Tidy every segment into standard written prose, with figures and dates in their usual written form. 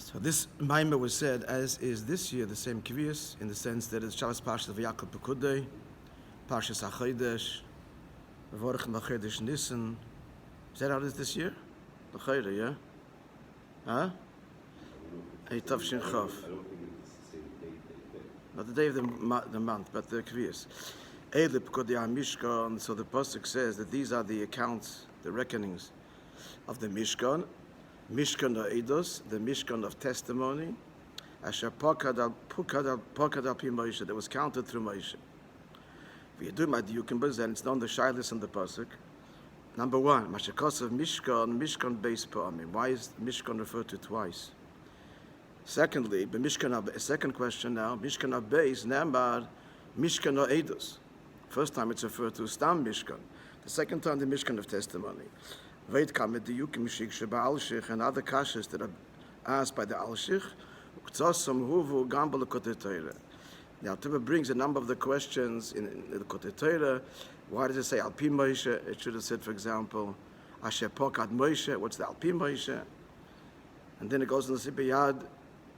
So this Maimer was said, as is this year, the same Kvius, in the sense that it's Shabbos Parshas of Yaakov Pikudei, Parshas HaChodesh, V'vorach L'Chodesh Nisan. Is that how it is this year? L'Chodesh, yeah? Huh? Hey, Tavshin Chav. Not the day of the month, but the Kvius. Eileh Pikudei HaMishkan. So the Pasuk says that these are the accounts, the reckonings of the Mishkan. Mishkan of Eidos, the Mishkan of testimony, Asher Pokad al Pi Moishe, that was counted through Moishe. And it's known the Shailis and the Pasuk. Number one, Mashakos of Mishkan base Pa'amim. Why is Mishkan referred to twice? Secondly, second question now, Mishkan of base, Nambar, Mishkan of Eidos. First time it's referred to Stam Mishkan. The second time, the Mishkan of testimony. And other kashas that are asked by the Alshich. Now, Tibba brings a number of the questions in the Kote Torah. Why does it say Al Pi Moishe? It should have said, for example, Asher Pokad Moishe. What's the Al Pi Moishe? And then it goes on to say Beyad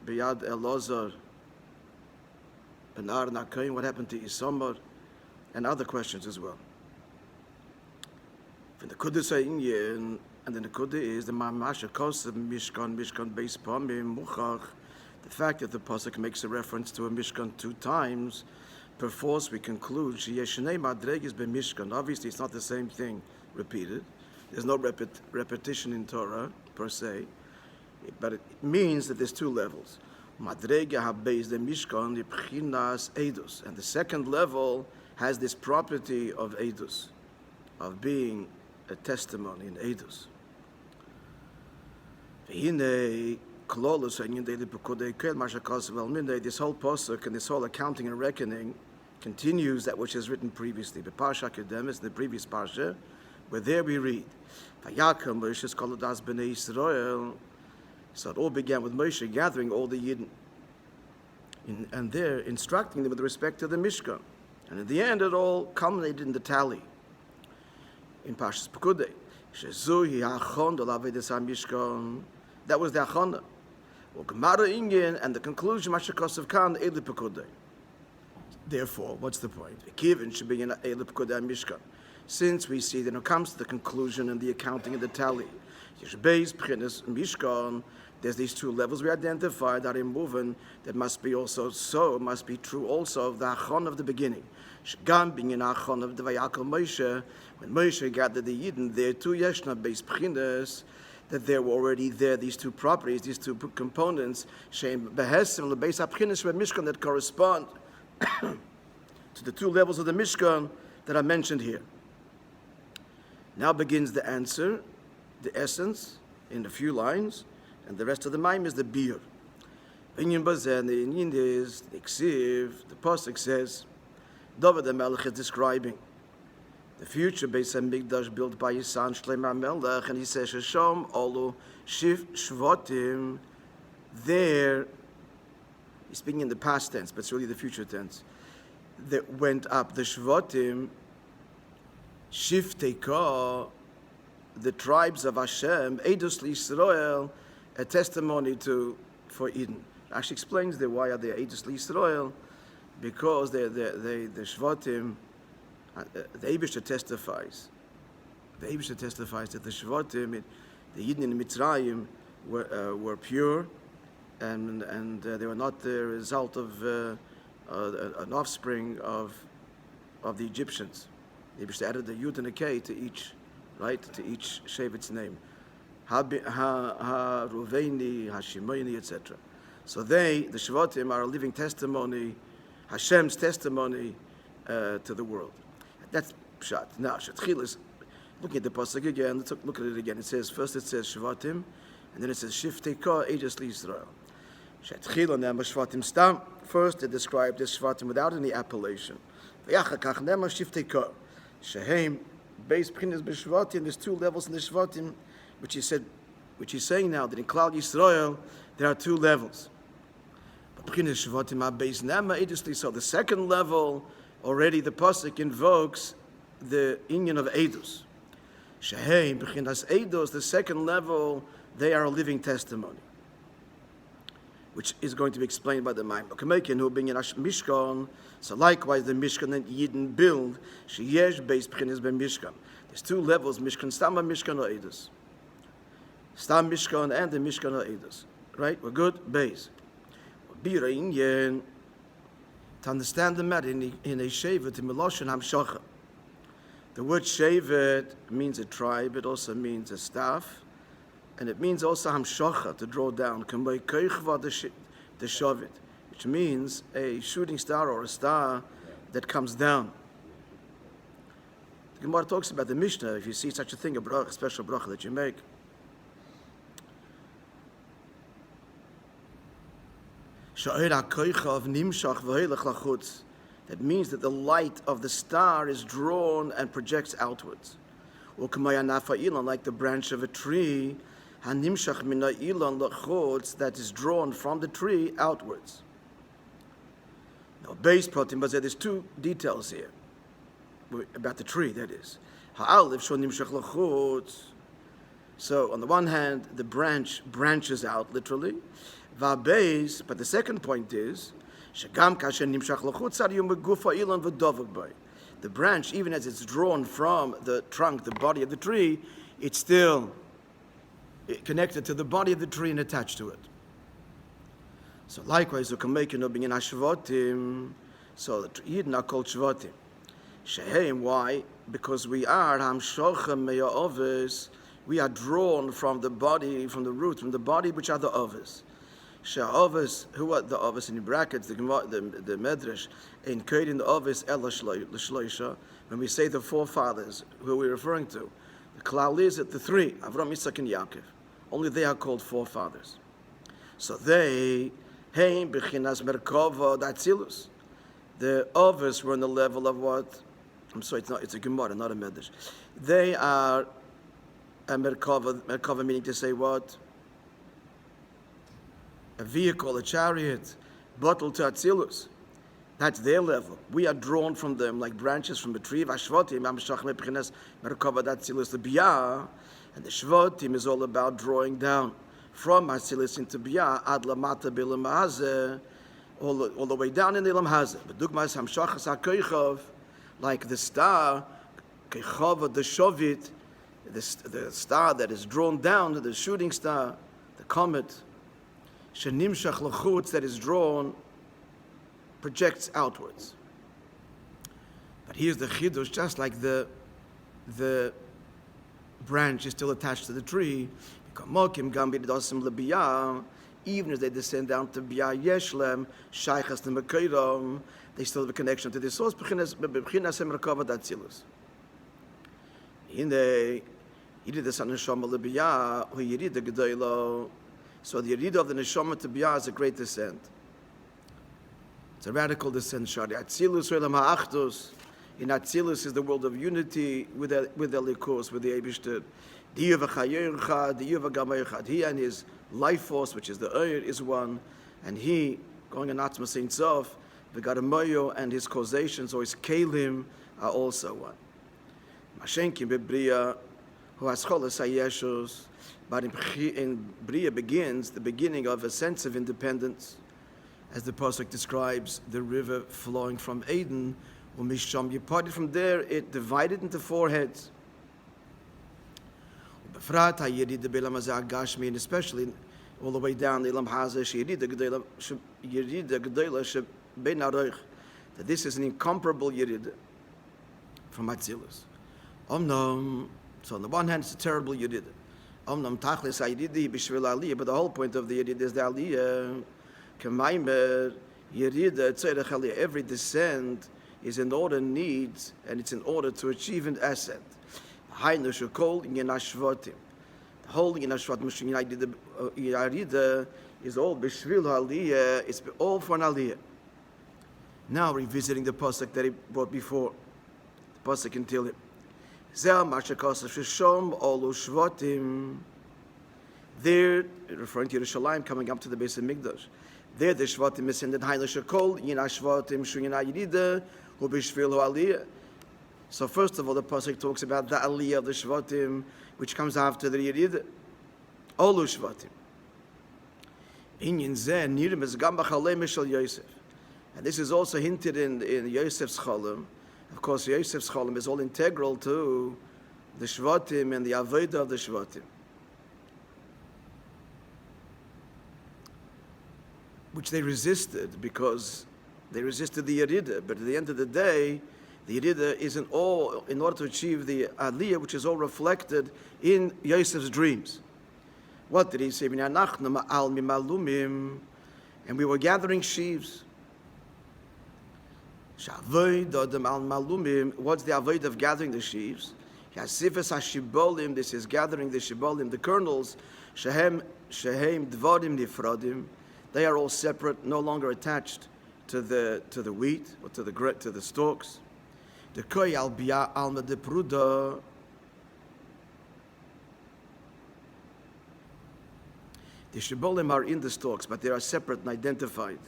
Elazar Benar Nakaim. What happened to Isamar? And other questions as well. From the Kudei and then the Kudei is the Mamasha Kosev Mishkan base Pamim Muchach. The fact that the pasuk makes a reference to a Mishkan two times, perforce we conclude Sheyeshnei Madregis be Mishkan. Obviously, it's not the same thing repeated. There's no repetition in Torah per se, but it means that there's two levels. Madrega habeis the Mishkan the Pchinas Eidos, and the second level has this property of Eidos, of being a testimony in Eidos. This whole pasuk and this whole accounting and reckoning continues that which is written previously. The Parsha Kedemis, the previous Parsha, where there we read, so it all began with Moishe gathering all the Yidden, and there instructing them with respect to the Mishkan. And in the end, it all culminated in the tally. In Parshas Pekudei, that was the Achona. And the conclusion, therefore, what's the point? Since we see that when it comes to the conclusion and the accounting and the tally, there's these two levels we identified that are moving, that must be also so, must be true also of the Achon of the beginning. Being an Achon of the Vayakal Moishe, when Moishe gathered the Yidden, there too, Yeshna Beis Pchinas, that there were already there, these two properties, these two components, Shem Behesim, Beis Pchinas, Mishkan, that correspond to the two levels of the Mishkan that are mentioned here. Now begins the answer, the essence, in a few lines, and the rest of the Maim is the beer. Inyan Bazen, the Inyan is the Ksiv, the Pasuk says, David the Melech is describing the future Beis HaMikdash built by his son Shlomo Melech, and he says, Shashom Olu Shiv Shvatim. There, he's speaking in the past tense, but it's really the future tense. That went up the Shvatim, Shifteka, the tribes of Hashem, Eidos L'Yisrael, a testimony for Eden. Actually explains there why are they Eidos L'Yisrael, because the Shvatim, the Eibishter testifies. The Eibishter testifies that the Shvatim, the Yidden in Mitzrayim, were pure, and they were not the result of an offspring of the Egyptians. The Eibishter added the Yud and a K to each, right, to each Shevet's name. Ha-Ruveini, Ha-Shimoini, etc. So the Shvatim, are a living testimony, Hashem's testimony to the world. That's Pshat. Now, Shatchil is looking at the pasuk again. Let's look at it again. It says Shvatim, and then it says Shifteka Eidos L'Yisrael. Shatchil and Nema Shvatim Stam. First, they describe this Shvatim without any appellation. V'yachakach Nema Shifteka Shehem Beis Pchinas B'Shvatim. There's two levels in the Shvatim, which he's saying now that in Klal Yisrael there are two levels. But Pchinas Shvatim are Beis Nema Eidos L'Yisrael. So the second level. Already the pasuk invokes the inyan of Eidos. Shehem b'chinas Eidos, the second level, they are a living testimony. which is going to be explained by the Maimon. So likewise, the Mishkan and Yidden build, sheyesh beis b'chinas ben Mishkan. There's two levels, Mishkan Stam and Mishkan Ha'edus. Stam Mishkan and the Mishkan Ha'edus. Right? We're good? Beis. To understand the matter in a Shevet, in Meloshen Hamshacha. The word Shevet means a tribe, it also means a staff, and it means also Hamshacha, to draw down, the Shavit, which means a shooting star or a star that comes down. The Gemara talks about the Mishnah, if you see such a thing, a special bracha that you make. That means that the light of the star is drawn and projects outwards. Like the branch of a tree, that is drawn from the tree outwards. Now, base protein, but there's two details here about the tree, that is. So, on the one hand, the branch branches out, literally. But the second point is, the branch, even as it's drawn from the trunk, the body of the tree, it's still connected to the body of the tree and attached to it. So likewise, so the Yidden are called Shvatim. Shehem, why? Because we are drawn from the body, from the root, from the body, which are the others. She'avos, who are the others in brackets, the Medrash, in Kedin the others, Eileh, when we say the forefathers, who we're referring to, the Klal is at the three, Avram, Yitzchak, and Yaakov. Only they are called forefathers. So they, Heim, Bechinas, Merkava, Datzilus. The others were on the level of what? I'm sorry, it's a Gemara, not a Medrash. They are a Merkava meaning to say what? A vehicle, a chariot, bottle to Atzilus. That's their level. We are drawn from them like branches from a tree. And the Shvatim is all about drawing down from Atzilus into Biyah, ad lamata b'Ilam Hazeh, all the way down in the Ilam Hazeh. But Dugmas Hamshachas HaKoichav, like the star, Keichav, the Shovit, the star that is drawn down, the shooting star, the comet, Shenimshach L'chutz, that is drawn, projects outwards. But here's the Chidush, just like the branch is still attached to the tree, even as they descend down to Biyah Yeshlem, Shaychas to Mekeirom, they still have a connection to the source, in the Yidid the Son Neshama L'Biyah, who Yidid the Gedaylo. So the Yidid of the Neshama to Biyah is a great descent. It's a radical descent. Shari Atzilus Olam Ha'achdus. In Atzilus is the world of unity with the Likus, with the Eibishter. He and his life force, which is the Eir, is one, and he, going on Atzma Saint Sof, the Gadamoyo and his causations or his Kalim are also one. Mashenkim Bebriya, who has Cholas HaYeshus, but in Bria begins the beginning of a sense of independence, as the pasuk describes the river flowing from Eden. Umisham, you parted from there, it divided into four heads. And especially all the way down the Ilam Hazeh, that this is an incomparable Yerid from Atzilus. So on the one hand, it's a terrible Yerid. But the whole point of the Yerid is the Aliyah. Every descent is in order needs, and it's in order to achieve an ascent. The whole Yarida is all Bishvil Aliyah, it's all for an Aliyah. Now revisiting the pasuk that he brought before, the pasuk in Tehillim. There, referring to Yerushalayim coming up to the base of Mikdash. There the Shvatim ascended Haile Shekol, Yina Shvatim, Shuyina Yirida, Hu Bishvil Hu Aliyah. So first of all, the pasuk talks about the Aliyah of the Shvatim, which comes after the Yirida. Olu Shvatim. Inyan zeh nirim es gam b'chalei mishal Yosef. And this is also hinted in Yosef's Cholim. Of course, Yosef's Cholim is all integral to the Shvatim and the Avodah of the Shvatim, which they resisted because they resisted the Yerida. But at the end of the day, the Yerida isn't all in order to achieve the Aliyah, which is all reflected in Yosef's dreams. What did he say? And we were gathering sheaves. What's the avoid of gathering the sheaves? This is gathering the shibolim, the kernels. Shehem dvarim nifradim. They are all separate, no longer attached to the wheat or to the stalks. The koy al bia alma de pruda. The shibolim are in the stalks, but they are separate and identified,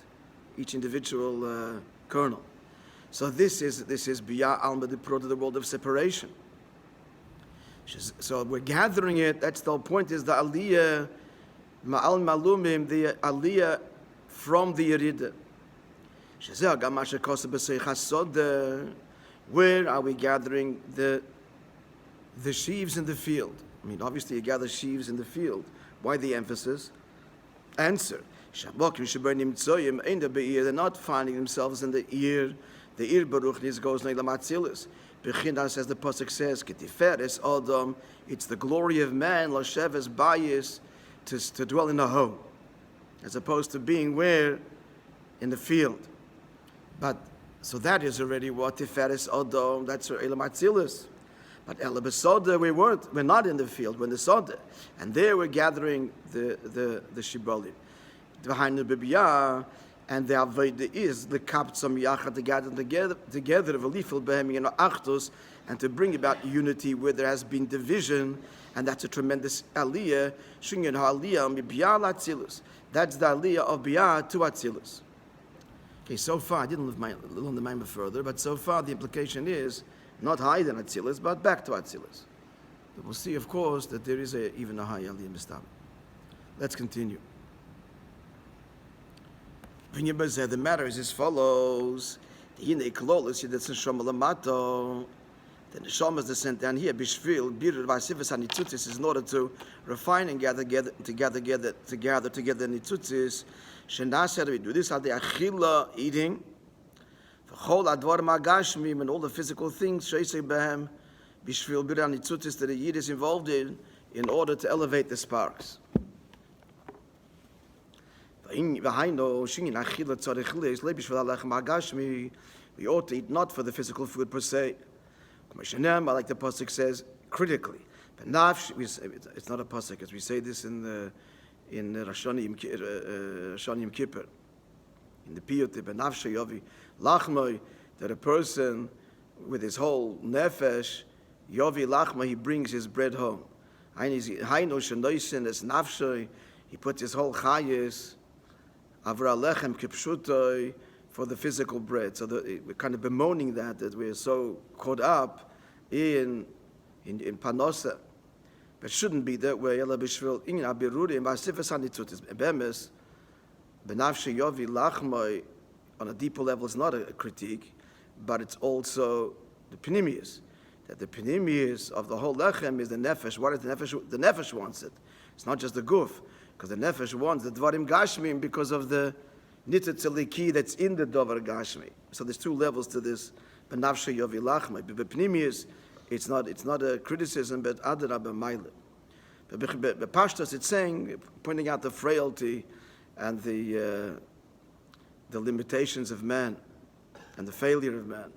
each individual kernel. So this is bia alma de pruda, the world of separation. So we're gathering it. That's the whole point. Is the aliyah ma'al malumim, the aliyah from the yerida. Where are we gathering the sheaves in the field? I mean, obviously you gather sheaves in the field. Why the emphasis? Answer: they're not finding themselves in the ear. The ear baruch goes neilam atzilis. Bechinas, as the pasuk says, "Ketiferes Adam." It's the glory of man, lasheves bayis, to dwell in a home, as opposed to being where in the field. But so that is already what Tiferes Adam. That's Eileh Matzilis. But Eileh B'Soda, we're not in the field. We're in the Soda, and there we're gathering the shibolim. Behind the bibiyah, and the avodah is the kaptzam yachad, to gather together, v'lifel behem in achdus, and to bring about unity where there has been division, and that's a tremendous aliyah. Shinyan ha'aliyah mibiyah l'atzilus. That's the aliyah of biyah to atzilus. Okay, so far I didn't learn the Maimah further, but so far the implication is not higher than atzilus, but back to atzilus. But we'll see, of course, that there is even a high aliyah mistab. Let's continue. The matter is as follows. The neshama is sent down here. Bishvil birur v'asifas hanitzutzis is in order to refine and gather together nitzutzis. Shenasher, we do this at the achila, eating. V'chol advar magashmim, and all the physical things sheisei behem bishvil birur hanitzutzis that the yid is involved in order to elevate the sparks. We ought to eat not for the physical food per se. Like the pasuk says, critically. But it's not a pasuk, as we say this in Rosh Hashanah Kippur, in the Piyut, benafshe yovi lachmoi, that a person with his whole nefesh yovi lachmoi, he brings his bread home. He puts his whole chayis avra lechem kipshutoi, for the physical bread. So we're kind of bemoaning that we're so caught up in panosa. But it shouldn't be that way. Ela b'shvil inyan abirurim v'asifas hanitzutis. Bemes, benafshe yovi lachmoi, on a deeper level, is not a critique, but it's also the pnimius. That the pnimius of the whole lechem is the nefesh. What is the nefesh? The nefesh wants it. It's not just the guf. Because the nefesh wants the dvarim gashmim because of the nitzat zeliki that's in the davar gashmi. So there's two levels to this. Benafshe yovi lachmai. But pnimius, it's not a criticism, but adarabah ma'ileh. But Pashtas, it's saying, pointing out the frailty and the limitations of man and the failure of man.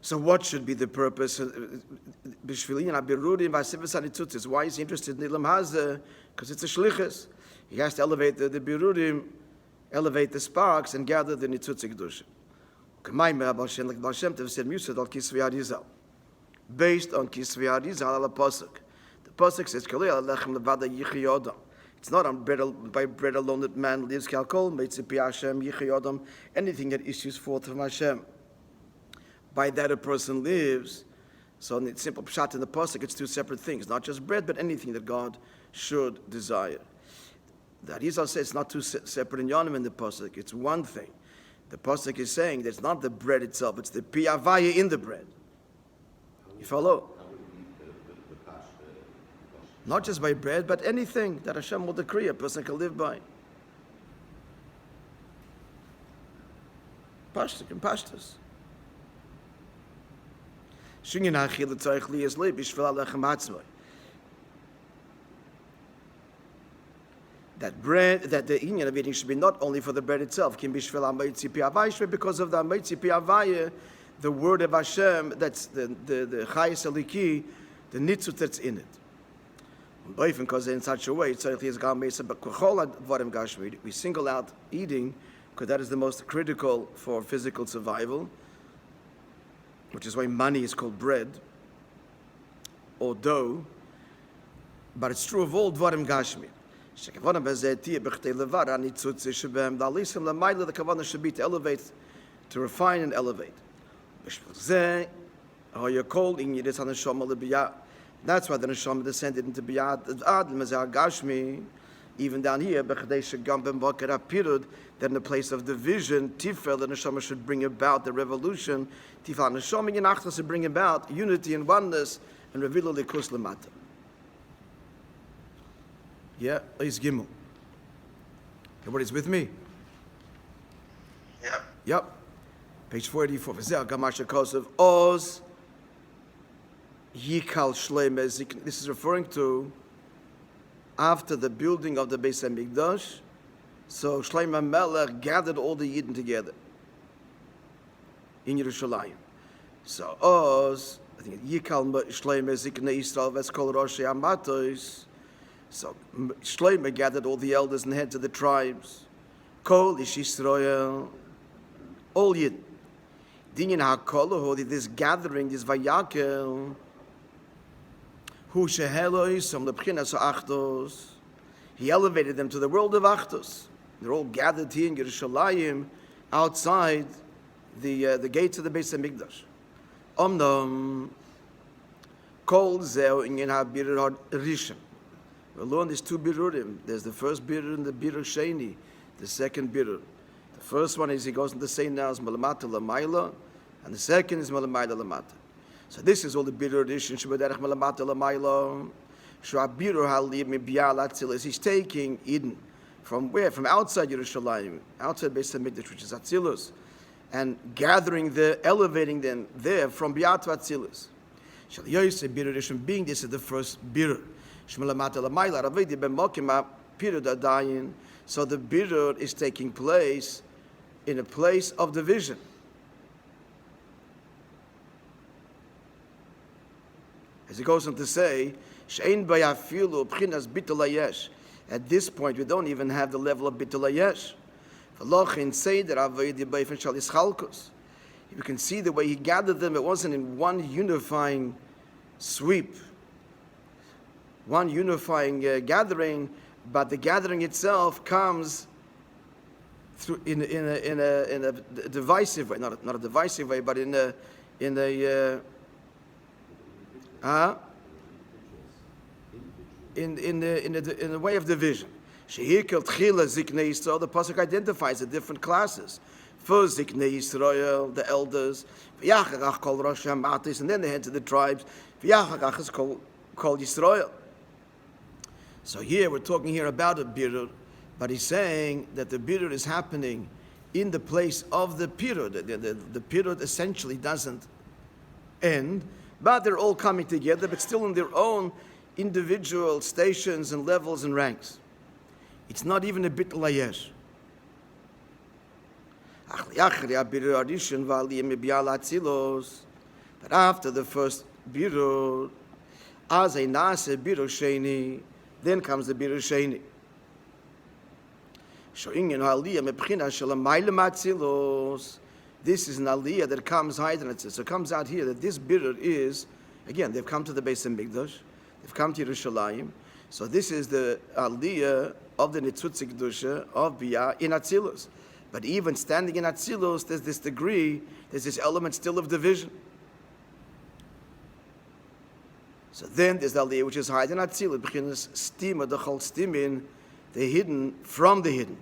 So what should be the purpose? Why is he interested in Ilam Hazeh? Because it's a shlichus. He has to elevate the birurim, elevate the sparks, and gather the nitzutz kedusha. Like Baal Shem Tov said, Musad al Kisvei Arizal, based on Kisvei Arizal al pasuk. The pasuk says, "Kalei alechem levada yichei adam." It's not on by bread alone that man lives. Kalkol meitzipi Hashem yichei adam. Anything that issues forth from Hashem, by that a person lives. So in the simple pshat in the pasuk, it's two separate things, not just bread, but anything that God should desire. The Arizal says it's not two separate inyanim in the pasuk. It's one thing. The pasuk is saying that it's not the bread itself; it's the piyavaya in the bread. You follow? Not just by bread, but anything that Hashem will decree a person can live by. Pashtuk and pashtus. That bread, that the inyan of eating should be not only for the bread itself, because of the amitzi piavaya, the word of Hashem, that's the chayes aliki, the nitzut that's in it. Because in such a way, we single out eating because that is the most critical for physical survival, which is why money is called bread or dough. But it's true of all dvarim gashmi. The kavanah should be to elevate, to refine and elevate. That's why the neshama descended into biyad gashmi. Even down here, then in the place of division, tifel, the neshama should bring about the revolution. Tifel neshama yenachtas should bring about unity and oneness and reveal likus lemata. Yeah, is Gimel. Everybody's with me? Yep. Page 484. V'zeh gamasha kosev oz yikal shleim. This is referring to after the building of the Beis HaMikdash. So Shlomo HaMelech gathered all the Yidden together in Yerushalayim. So oz, I think yikal shleim ziknei Yisrael v'eskol roshei amatos. So Shlomo gathered all the elders and heads of the tribes. Kol ish Yisrael, all Yidden. Dinyan hakol, this gathering, this vayakel, hu shehelois som lebchinas achtos. He elevated them to the world of achtos. They're all gathered here in Yerushalayim, outside the gates of the Beis HaMikdash. Omnom kol zeu inyan habirur rishon. We learn there's two birurim. There's the first birur and the birur sheni, the second birur. The first one is he goes into say now is malamata lamayla, and the second is malamayla lamata. So this is all the birur edition. Shubederach malamata lamayla. Shua birur halib mibiyal atzilis. He's taking Eden from where? From outside Yerushalayim, outside Beis HaMikdash, which is Atzilus, and gathering the, elevating them there from Biyat to Atzilus. Shal Yosef birur edition being this is the first birur. So the birur is taking place in a place of division. As he goes on to say, at this point we don't even have the level of bitul hayesh. You can see the way he gathered them, it wasn't in one unifying sweep, one unifying gathering, but the gathering itself comes through in a divisive way, not a divisive way, but in a way of division. The pasuk identifies the different classes. First, Ziknei Yisrael, the elders, and then the heads of the tribes. Is called Yisrael. So here we're talking here about a birur, but he's saying that the birur is happening in the place of the pirud. The pirud essentially doesn't end, but they're all coming together, but still in their own individual stations and levels and ranks. It's not even a bitul hayesh. But after the first birur, as a nase birur sheni, then comes the birur sheni. This is an aliyah that comes higher than it. So it comes out here that this birur is, again, they've come to the Beis HaMikdash, they've come to Yerushalayim. So this is the aliyah of the Nitzutz Kedusha of Biyah in Atzilus. But even standing in Atzilus, there's this degree, there's this element still of division. So then there's the aliyah which is higher than Atzilus, B'chinas stima, the chol stimin, They're hidden from the hidden.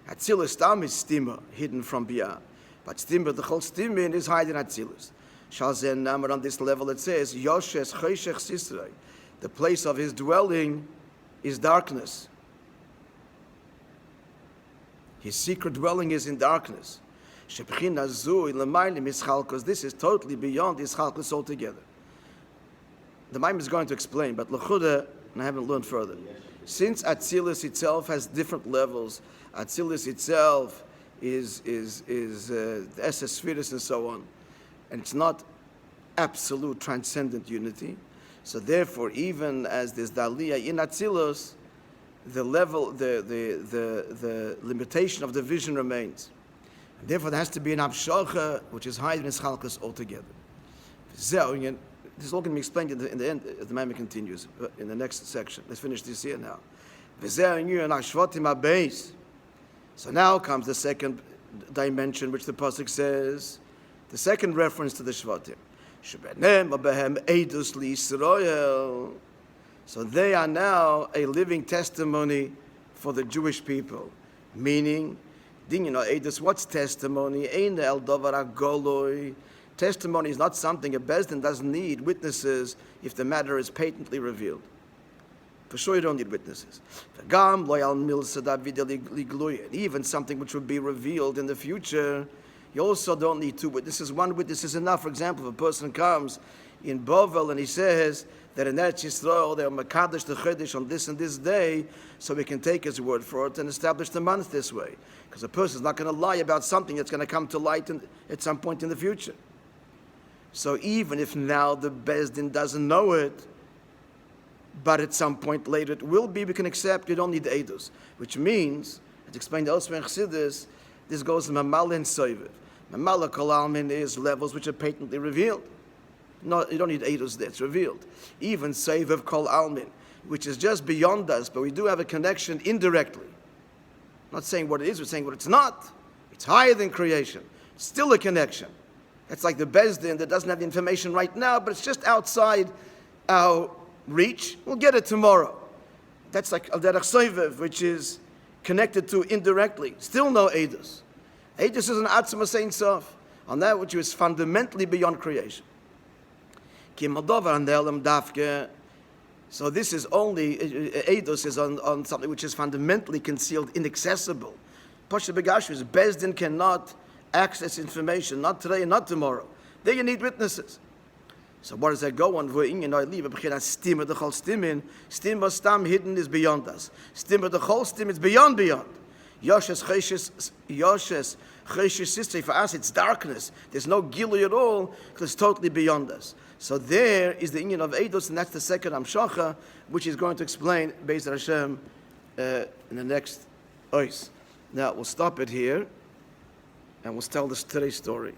Atzilus Stam is stima, hidden from Biyah. But stima, the whole stimin is hiding Atzilus. Shalzen Namar, on this level it says, Yoshes Cheshech Sisrei, the place of his dwelling is darkness. His secret dwelling is in darkness. Shebchina zu ilemaylim ischalkos. This is totally beyond ischalkos altogether. The Maim is going to explain, but l'chuda, and I haven't learned further. Since Atzilus itself has different levels, Atzilus itself is the Esses Spheres and so on, and it's not absolute transcendent unity. So therefore, even as there's Daliyah in Atzilus, the level, the limitation of the vision remains. And therefore, there has to be an Abshacha, which is higher than Ischalkus altogether. This is all going to be explained in the end. The Maimon continues in the next section. Let's finish this here now. So now comes the second dimension, which the pasuk says, the second reference to the Shvatim. So they are now a living testimony for the Jewish people. Meaning, what's testimony? Testimony is not something a Bezdin doesn't need witnesses if the matter is patently revealed. For sure you don't need witnesses. Even something which would be revealed in the future, you also don't need two witnesses. One witness is enough. For example, if a person comes in Bovel and he says that in Eretz Yisrael they are Makadosh the Chodesh on this and this day, so we can take his word for it and establish the month this way. Because a person is not going to lie about something that's going to come to light at some point in the future. So even if now the Bezdin doesn't know it, but at some point later it will be, we can accept, you don't need the Eidos. Which means, as explained elsewhere in Chassidus, this goes to Mamal and Soiviv. Mamal Kol Almin is levels which are patently revealed. No, you don't need Eidos there, it's revealed. Even Soiviv Kol Almin, which is just beyond us, but we do have a connection indirectly. Not saying what it is, we're saying what it's not. It's higher than creation. It's still a connection. It's like the Bezdin that doesn't have the information right now, but it's just outside our reach. We'll get it tomorrow. That's like Al Derech Soiviv, which is connected to indirectly. Still no Eidos. Eidos is an Atzma Sein Sof, on that which is fundamentally beyond creation. So this is only, Eidos is on something which is fundamentally concealed, inaccessible. Pasha Begashu is Bezdin cannot access information, not today and not tomorrow. There you need witnesses. So what does that go on? Stima the whole stimin. Stima stam hidden is beyond us. Stima the whole stim is beyond. Yoshes cheshes sister. For us it's darkness. There's no gilui at all because it's totally beyond us. So there is the union of Eidos, and that's the second Amshacha, which is going to explain Be'ez Hashem in the next ois. Now we'll stop it here, and we'll tell today's story.